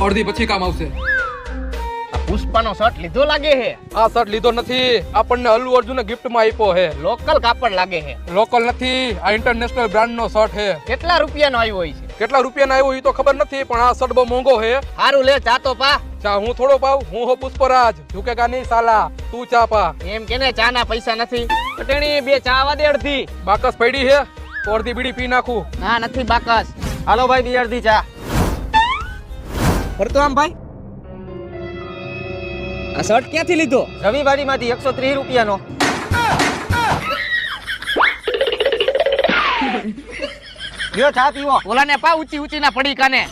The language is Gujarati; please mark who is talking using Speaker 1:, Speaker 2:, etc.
Speaker 1: અડધી પછી કામ આવશે.
Speaker 2: પુષ્પાનો શર્ટ લીધો લાગે છે.
Speaker 1: આ શર્ટ લીધો નથી, આપણને અલ્લુ અર્જુને ગિફ્ટમાં આપ્યો છે.
Speaker 2: લોકલ કાપડ લાગે છે.
Speaker 1: લોકલ નથી, આ ઇન્ટરનેશનલ બ્રાન્ડનો શર્ટ છે.
Speaker 2: કેટલા રૂપિયાનો આવ્યો હોય છે?
Speaker 1: કેટલા રૂપિયાનો આવ્યો એ તો ખબર નથી, પણ આ શર્ટ બહુ મોંઘો છે.
Speaker 2: સારું લે, ચા તો પા.
Speaker 1: ચા હું થોડો પાવ, હું હો પુષ્પરાજ, ઝુકેગા નહીં સાલા. તું ચા પા.
Speaker 2: એમ કેને ચા ના પૈસા નથી. પટેણી બે ચા આવા દે અડધી.
Speaker 1: બાકસ પડી છે તો અડધી બીડી પી નાખું.
Speaker 2: ના નથી બાકસ. હાલો ભાઈ બે અડધી ચા. ફરતો આમ ભાઈ, આ શર્ટ ક્યાંથી લીધો? રવિવારીમાંથી 130 રૂપિયાનો. લ્યો ચા પીવો. ઓલાને પા ઊંચી ઊંચી ના પડી કાને.